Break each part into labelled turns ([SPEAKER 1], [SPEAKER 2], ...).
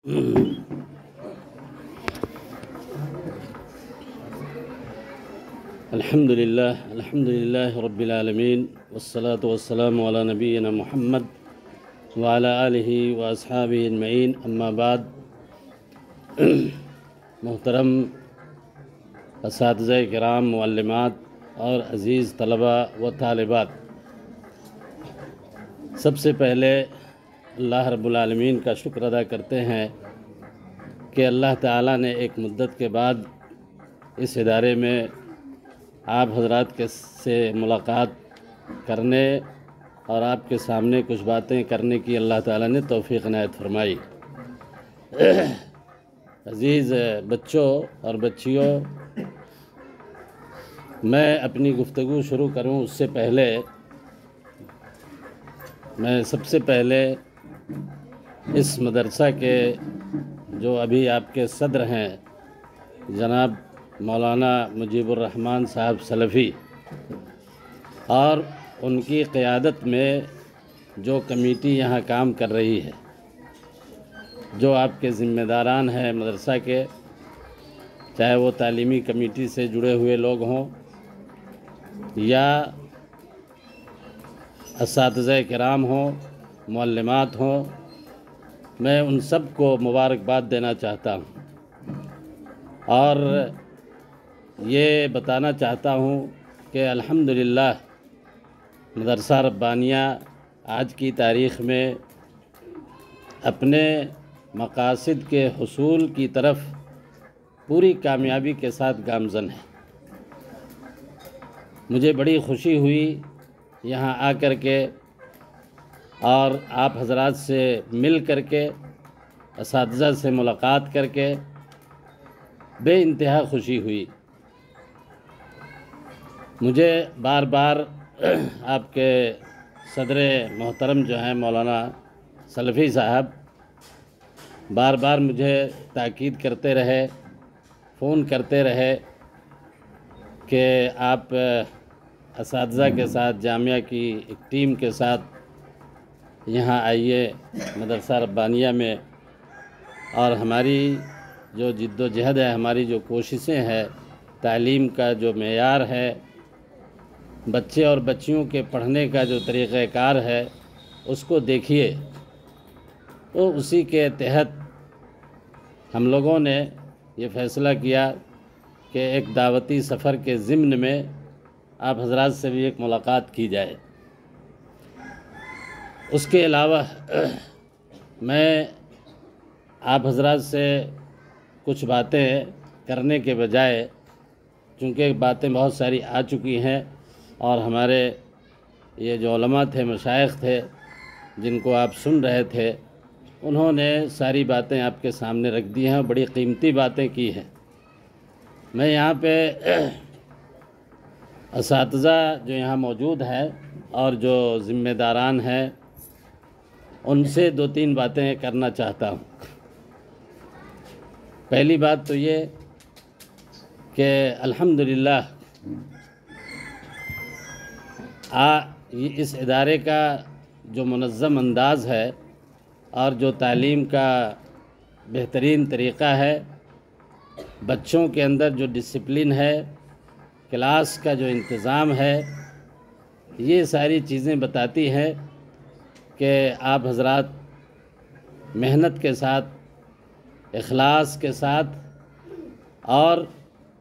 [SPEAKER 1] الحمد لله رب العالمين والصلاة والسلام على نبينا محمد وعلى آلہ واصحابہ اجمعین، اما بعد۔ محترم اساتذہ کرام، معلمات اور عزیز طلباء و طالبات، سب سے پہلے اللہ رب العالمین کا شکر ادا کرتے ہیں کہ اللہ تعالیٰ نے ایک مدت کے بعد اس ادارے میں آپ حضرات سے ملاقات کرنے اور آپ کے سامنے کچھ باتیں کرنے کی اللہ تعالیٰ نے توفیق عنایت فرمائی۔ عزیز بچوں اور بچیوں، میں اپنی گفتگو شروع کروں اس سے پہلے میں سب سے پہلے اس مدرسہ کے جو ابھی آپ کے صدر ہیں جناب مولانا مجیب الرحمن صاحب سلفی، اور ان کی قیادت میں جو کمیٹی یہاں کام کر رہی ہے، جو آپ کے ذمہ داران ہیں مدرسہ کے، چاہے وہ تعلیمی کمیٹی سے جڑے ہوئے لوگ ہوں یا اساتذہ کرام ہوں، معلمات ہوں، میں ان سب کو مبارکباد دینا چاہتا ہوں اور یہ بتانا چاہتا ہوں کہ الحمدللہ مدرسہ ربانیہ آج کی تاریخ میں اپنے مقاصد کے حصول کی طرف پوری کامیابی کے ساتھ گامزن ہے۔ مجھے بڑی خوشی ہوئی یہاں آ کر کے اور آپ حضرات سے مل کر کے، اساتذہ سے ملاقات کر کے بے انتہا خوشی ہوئی۔ مجھے بار بار آپ کے صدر محترم جو ہیں مولانا سلفی صاحب بار بار مجھے تاکید کرتے رہے، فون کرتے رہے کہ آپ اساتذہ کے ساتھ، جامعہ کی ایک ٹیم کے ساتھ یہاں آئیے مدرسہ ربانیہ میں، اور ہماری جو جد و جہد ہے، ہماری جو کوششیں ہیں، تعلیم کا جو معیار ہے، بچے اور بچیوں کے پڑھنے کا جو طریقہ کار ہے، اس کو دیکھیے۔ تو اسی کے تحت ہم لوگوں نے یہ فیصلہ کیا کہ ایک دعوتی سفر کے ضمن میں آپ حضرات سے بھی ایک ملاقات کی جائے۔ اس کے علاوہ میں آپ حضرات سے کچھ باتیں کرنے کے بجائے، چونکہ باتیں بہت ساری آ چکی ہیں اور ہمارے یہ جو علماء تھے، مشائخ تھے، جن کو آپ سن رہے تھے، انہوں نے ساری باتیں آپ کے سامنے رکھ دی ہیں، بڑی قیمتی باتیں کی ہیں۔ میں یہاں پہ اساتذہ جو یہاں موجود ہیں اور جو ذمہ داران ہیں، ان سے دو تین باتیں کرنا چاہتا ہوں۔ پہلی بات تو یہ کہ الحمدللہ اس ادارے کا جو منظم انداز ہے اور جو تعلیم کا بہترین طریقہ ہے، بچوں کے اندر جو ڈسپلن ہے، کلاس کا جو انتظام ہے، یہ ساری چیزیں بتاتی ہیں کہ آپ حضرات محنت کے ساتھ، اخلاص کے ساتھ اور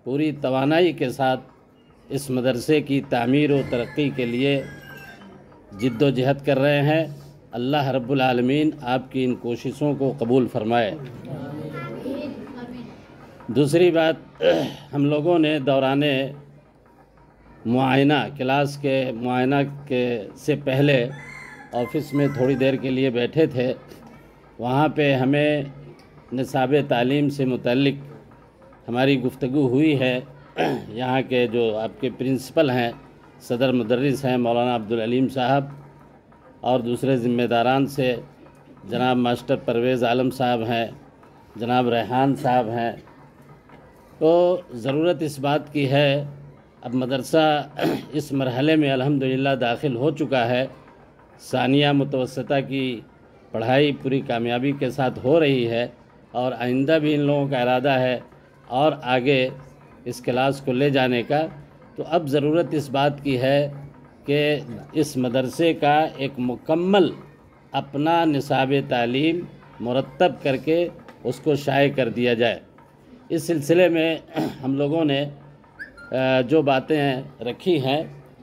[SPEAKER 1] پوری توانائی کے ساتھ اس مدرسے کی تعمیر و ترقی کے لیے جد و جہد کر رہے ہیں۔ اللہ رب العالمین آپ کی ان کوششوں کو قبول فرمائے۔ دوسری بات، ہم لوگوں نے دوران معائنہ، کلاس کے معائنہ سے پہلے آفس میں تھوڑی دیر کے لیے بیٹھے تھے، وہاں پہ ہمیں نصاب تعلیم سے متعلق ہماری گفتگو ہوئی ہے۔ یہاں کے جو آپ کے پرنسپل ہیں، صدر مدرس ہیں مولانا عبدالعلیم صاحب، اور دوسرے ذمہ داران سے جناب ماسٹر پرویز عالم صاحب ہیں، جناب ریحان صاحب ہیں۔ تو ضرورت اس بات کی ہے، اب مدرسہ اس مرحلے میں الحمدللہ داخل ہو چکا ہے، ثانیہ متوسطہ کی پڑھائی پوری کامیابی کے ساتھ ہو رہی ہے، اور آئندہ بھی ان لوگوں کا ارادہ ہے اور آگے اس کلاس کو لے جانے کا، تو اب ضرورت اس بات کی ہے کہ اس مدرسے کا ایک مکمل اپنا نصاب تعلیم مرتب کر کے اس کو شائع کر دیا جائے۔ اس سلسلے میں ہم لوگوں نے جو باتیں رکھی ہیں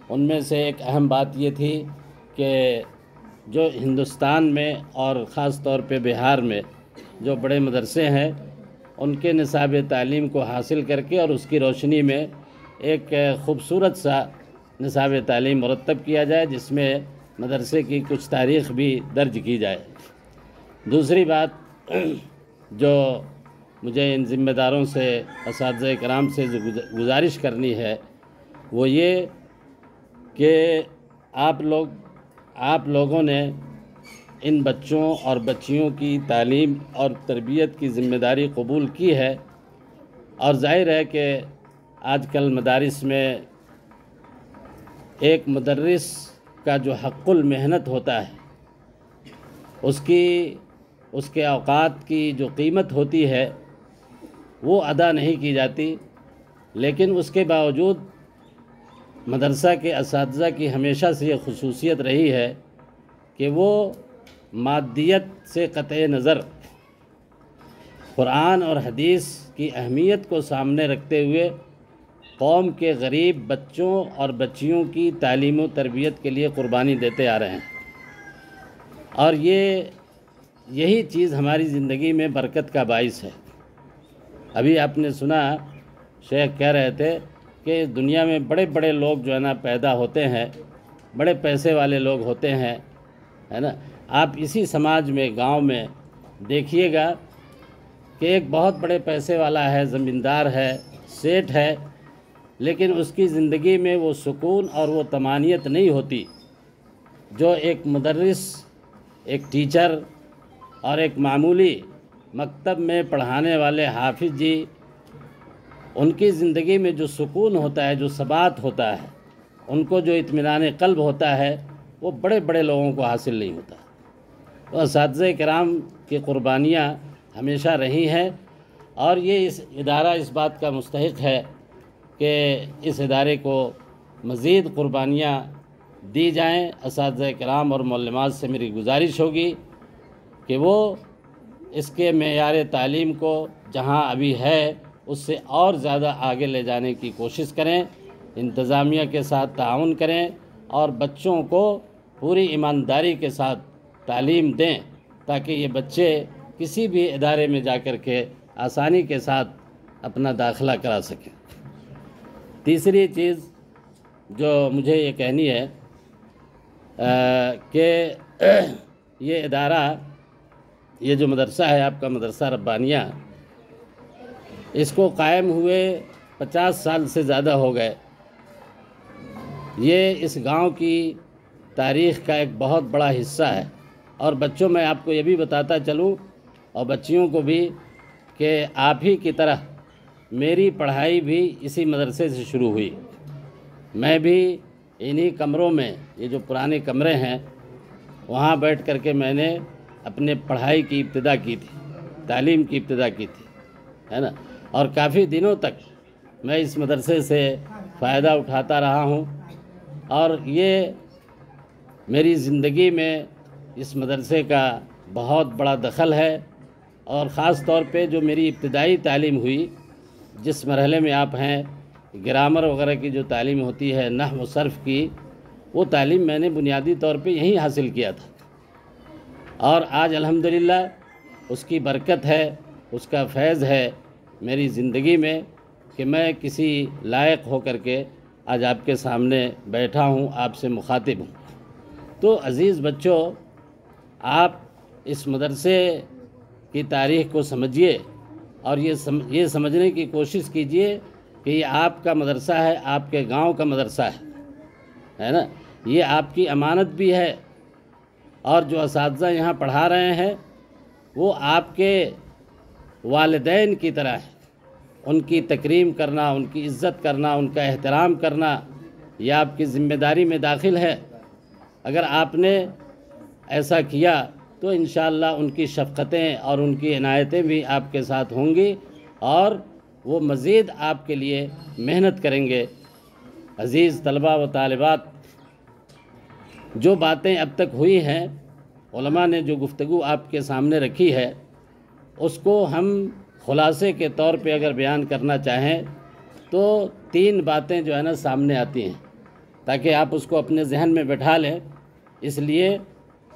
[SPEAKER 1] ان میں سے ایک اہم بات یہ تھی کہ جو ہندوستان میں اور خاص طور پہ بہار میں جو بڑے مدرسے ہیں ان کے نصاب تعلیم کو حاصل کر کے اور اس کی روشنی میں ایک خوبصورت سا نصاب تعلیم مرتب کیا جائے، جس میں مدرسے کی کچھ تاریخ بھی درج کی جائے۔ دوسری بات جو مجھے ان ذمہ داروں سے، اساتذہ کرام سے گزارش کرنی ہے وہ یہ کہ آپ لوگوں نے ان بچوں اور بچیوں کی تعلیم اور تربیت کی ذمہ داری قبول کی ہے، اور ظاہر ہے کہ آج کل مدارس میں ایک مدرس کا جو حق المحنت ہوتا ہے، اس کے اوقات کی جو قیمت ہوتی ہے وہ ادا نہیں کی جاتی، لیکن اس کے باوجود مدرسہ کے اساتذہ کی ہمیشہ سے یہ خصوصیت رہی ہے کہ وہ مادیت سے قطع نظر قرآن اور حدیث کی اہمیت کو سامنے رکھتے ہوئے قوم کے غریب بچوں اور بچیوں کی تعلیم و تربیت کے لیے قربانی دیتے آ رہے ہیں، اور یہی چیز ہماری زندگی میں برکت کا باعث ہے۔ ابھی آپ نے سنا شیخ کہہ رہے تھے کہ دنیا میں بڑے بڑے لوگ جو ہے نا پیدا ہوتے ہیں، بڑے پیسے والے لوگ ہوتے ہیں، ہے نا۔ آپ اسی سماج میں، گاؤں میں دیکھیے گا کہ ایک بہت بڑے پیسے والا ہے، زمیندار ہے، سیٹھ ہے، لیکن اس کی زندگی میں وہ سکون اور وہ طمانینت نہیں ہوتی جو ایک مدرس، ایک ٹیچر اور ایک معمولی مکتب میں پڑھانے والے حافظ جی، ان کی زندگی میں جو سکون ہوتا ہے، جو ثبات ہوتا ہے، ان کو جو اطمینان قلب ہوتا ہے، وہ بڑے بڑے لوگوں کو حاصل نہیں ہوتا۔ تو اساتذہ کرام کی قربانیاں ہمیشہ رہی ہیں، اور یہ اس ادارہ اس بات کا مستحق ہے کہ اس ادارے کو مزید قربانیاں دی جائیں۔ اساتذہ کرام اور معلمات سے میری گزارش ہوگی کہ وہ اس کے معیار تعلیم کو جہاں ابھی ہے اس سے اور زیادہ آگے لے جانے کی کوشش کریں، انتظامیہ کے ساتھ تعاون کریں اور بچوں کو پوری ایمانداری کے ساتھ تعلیم دیں تاکہ یہ بچے کسی بھی ادارے میں جا کر کے آسانی کے ساتھ اپنا داخلہ کرا سکیں۔ تیسری چیز جو مجھے یہ کہنی ہے کہ یہ ادارہ، یہ جو مدرسہ ہے آپ کا مدرسہ ربانیہ، اس کو قائم ہوئے 50 سال سے زیادہ ہو گئے۔ یہ اس گاؤں کی تاریخ کا ایک بہت بڑا حصہ ہے، اور بچوں میں آپ کو یہ بھی بتاتا چلوں اور بچیوں کو بھی کہ آپ ہی کی طرح میری پڑھائی بھی اسی مدرسے سے شروع ہوئی۔ میں بھی انہی کمروں میں، یہ جو پرانے کمرے ہیں، وہاں بیٹھ کر کے میں نے اپنے پڑھائی کی ابتدا کی تھی، تعلیم کی ابتدا کی تھی، ہے نا، اور کافی دنوں تک میں اس مدرسے سے فائدہ اٹھاتا رہا ہوں، اور یہ میری زندگی میں اس مدرسے کا بہت بڑا دخل ہے۔ اور خاص طور پہ جو میری ابتدائی تعلیم ہوئی، جس مرحلے میں آپ ہیں، گرامر وغیرہ کی جو تعلیم ہوتی ہے، نحو و صرف کی، وہ تعلیم میں نے بنیادی طور پہ یہیں حاصل کیا تھا، اور آج الحمدللہ اس کی برکت ہے، اس کا فیض ہے میری زندگی میں کہ میں کسی لائق ہو کر کے آج آپ کے سامنے بیٹھا ہوں، آپ سے مخاطب ہوں۔ تو عزیز بچوں، آپ اس مدرسے کی تاریخ کو سمجھیے اور یہ سمجھنے کی کوشش کیجئے کہ یہ آپ کا مدرسہ ہے، آپ کے گاؤں کا مدرسہ ہے نا، یہ آپ کی امانت بھی ہے، اور جو اساتذہ یہاں پڑھا رہے ہیں وہ آپ کے والدین کی طرح ہے۔ ان کی تکریم کرنا، ان کی عزت کرنا، ان کا احترام کرنا، یہ آپ کی ذمہ داری میں داخل ہے۔ اگر آپ نے ایسا کیا تو انشاءاللہ ان کی شفقتیں اور ان کی عنایتیں بھی آپ کے ساتھ ہوں گی اور وہ مزید آپ کے لیے محنت کریں گے۔ عزیز طلباء و طالبات، جو باتیں اب تک ہوئی ہیں، علماء نے جو گفتگو آپ کے سامنے رکھی ہے، اس کو ہم خلاصے کے طور پہ اگر بیان کرنا چاہیں تو 3 باتیں جو ہے نا سامنے آتی ہیں، تاکہ آپ اس کو اپنے ذہن میں بٹھا لیں۔ اس لیے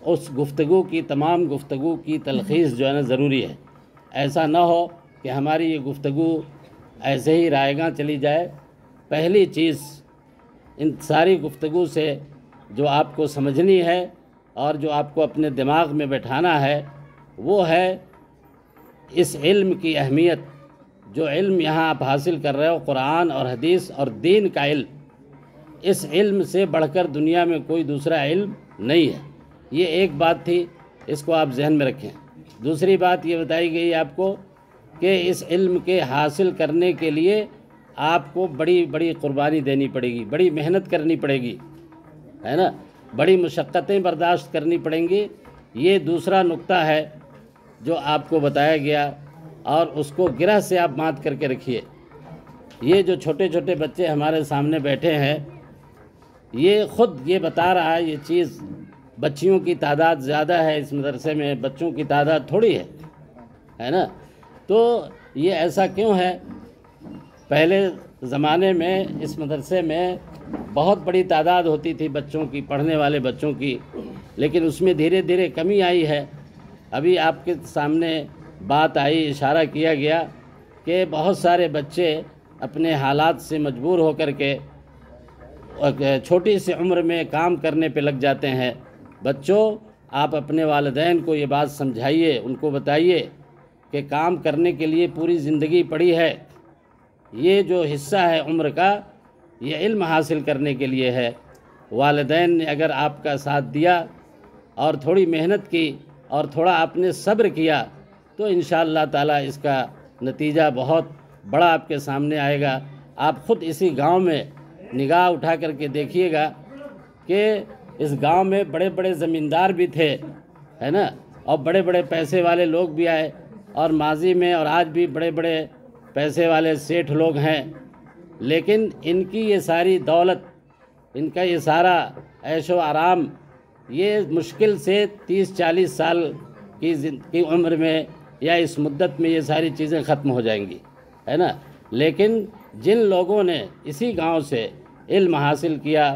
[SPEAKER 1] اس گفتگو کی تمام گفتگو کی تلخیص جو ہے نا ضروری ہے۔ ایسا نہ ہو کہ ہماری یہ گفتگو ایسے ہی رائیگاں چلی جائے۔ پہلی چیز ان ساری گفتگو سے جو آپ کو سمجھنی ہے اور جو آپ کو اپنے دماغ میں بٹھانا ہے وہ ہے اس علم کی اہمیت۔ جو علم یہاں آپ حاصل کر رہے ہو، قرآن اور حدیث اور دین کا علم، اس علم سے بڑھ کر دنیا میں کوئی دوسرا علم نہیں ہے۔ یہ ایک بات تھی، اس کو آپ ذہن میں رکھیں۔ دوسری بات یہ بتائی گئی آپ کو کہ اس علم کے حاصل کرنے کے لیے آپ کو بڑی بڑی قربانی دینی پڑے گی، بڑی محنت کرنی پڑے گی، ہے نا، بڑی مشقتیں برداشت کرنی پڑیں گی۔ یہ دوسرا نقطہ ہے جو آپ کو بتایا گیا، اور اس کو گرہ سے آپ مات کر کے رکھیے۔ یہ جو چھوٹے چھوٹے بچے ہمارے سامنے بیٹھے ہیں، یہ خود یہ بتا رہا ہے یہ چیز، بچیوں کی تعداد زیادہ ہے اس مدرسے میں، بچوں کی تعداد تھوڑی ہے نا۔ تو یہ ایسا کیوں ہے؟ پہلے زمانے میں اس مدرسے میں بہت بڑی تعداد ہوتی تھی بچوں کی، پڑھنے والے بچوں کی، لیکن اس میں دھیرے دھیرے کمی آئی ہے۔ ابھی آپ کے سامنے بات آئی، اشارہ کیا گیا کہ بہت سارے بچے اپنے حالات سے مجبور ہو کر کے چھوٹی سی عمر میں کام کرنے پہ لگ جاتے ہیں۔ بچوں، آپ اپنے والدین کو یہ بات سمجھائیے، ان کو بتائیے کہ کام کرنے کے لیے پوری زندگی پڑی ہے۔ یہ جو حصہ ہے عمر کا، یہ علم حاصل کرنے کے لیے ہے۔ والدین نے اگر آپ کا ساتھ دیا اور تھوڑی محنت کی اور تھوڑا آپ نے صبر کیا تو انشاءاللہ تعالیٰ اس کا نتیجہ بہت بڑا آپ کے سامنے آئے گا۔ آپ خود اسی گاؤں میں نگاہ اٹھا کر کے دیکھیے گا کہ اس گاؤں میں بڑے بڑے زمیندار بھی تھے، ہے نا، اور بڑے بڑے پیسے والے لوگ بھی آئے، اور ماضی میں اور آج بھی بڑے بڑے پیسے والے سیٹھ لوگ ہیں، لیکن ان کی یہ ساری دولت، ان کا یہ سارا عیش و آرام، یہ مشکل سے 30-40 سال کی عمر میں یا اس مدت میں یہ ساری چیزیں ختم ہو جائیں گی، ہے نا۔ لیکن جن لوگوں نے اسی گاؤں سے علم حاصل کیا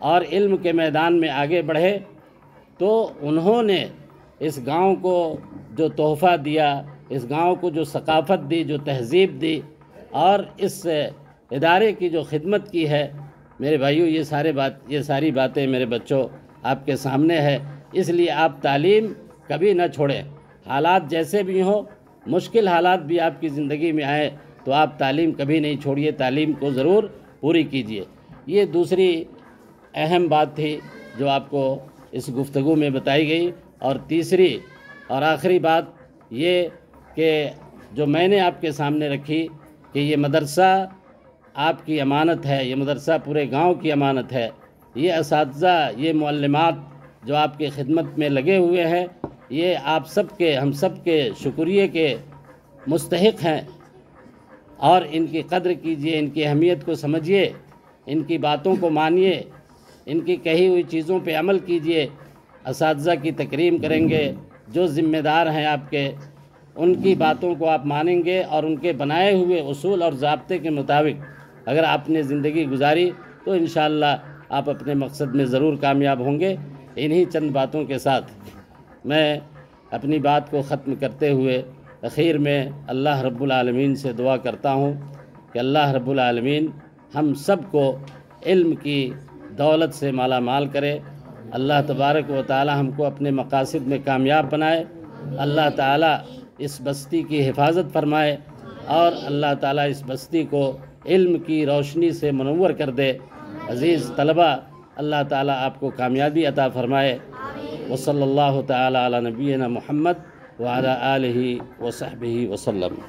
[SPEAKER 1] اور علم کے میدان میں آگے بڑھے، تو انہوں نے اس گاؤں کو جو تحفہ دیا، اس گاؤں کو جو ثقافت دی، جو تہذیب دی، اور اس ادارے کی جو خدمت کی ہے، میرے بھائیوں، یہ ساری باتیں میرے بچوں آپ کے سامنے ہے۔ اس لیے آپ تعلیم کبھی نہ چھوڑیں، حالات جیسے بھی ہوں، مشکل حالات بھی آپ کی زندگی میں آئے تو آپ تعلیم کبھی نہیں چھوڑیے، تعلیم کو ضرور پوری کیجیے۔ یہ دوسری اہم بات تھی جو آپ کو اس گفتگو میں بتائی گئی۔ اور تیسری اور آخری بات یہ کہ جو میں نے آپ کے سامنے رکھی کہ یہ مدرسہ آپ کی امانت ہے، یہ مدرسہ پورے گاؤں کی امانت ہے۔ یہ اساتذہ، یہ معلمات جو آپ کی خدمت میں لگے ہوئے ہیں، یہ آپ سب کے، ہم سب کے شکریہ کے مستحق ہیں، اور ان کی قدر کیجیے، ان کی اہمیت کو سمجھیے، ان کی باتوں کو مانیے، ان کی کہی ہوئی چیزوں پہ عمل کیجیے۔ اساتذہ کی تکریم کریں گے، جو ذمہ دار ہیں آپ کے، ان کی باتوں کو آپ مانیں گے، اور ان کے بنائے ہوئے اصول اور ضابطے کے مطابق اگر آپ نے زندگی گزاری تو انشاءاللہ آپ اپنے مقصد میں ضرور کامیاب ہوں گے۔ انہی چند باتوں کے ساتھ میں اپنی بات کو ختم کرتے ہوئے اخیر میں اللہ رب العالمین سے دعا کرتا ہوں کہ اللہ رب العالمین ہم سب کو علم کی دولت سے مالا مال کرے۔ اللہ تبارک و تعالی ہم کو اپنے مقاصد میں کامیاب بنائے۔ اللہ تعالی اس بستی کی حفاظت فرمائے، اور اللہ تعالی اس بستی کو علم کی روشنی سے منور کر دے۔ عزیز طلبہ، اللہ تعالی آپ کو کامیابی عطا فرمائے۔ وصلی اللہ تعالی علی نبینا محمد وعلی آلہ وصحبہ وسلم۔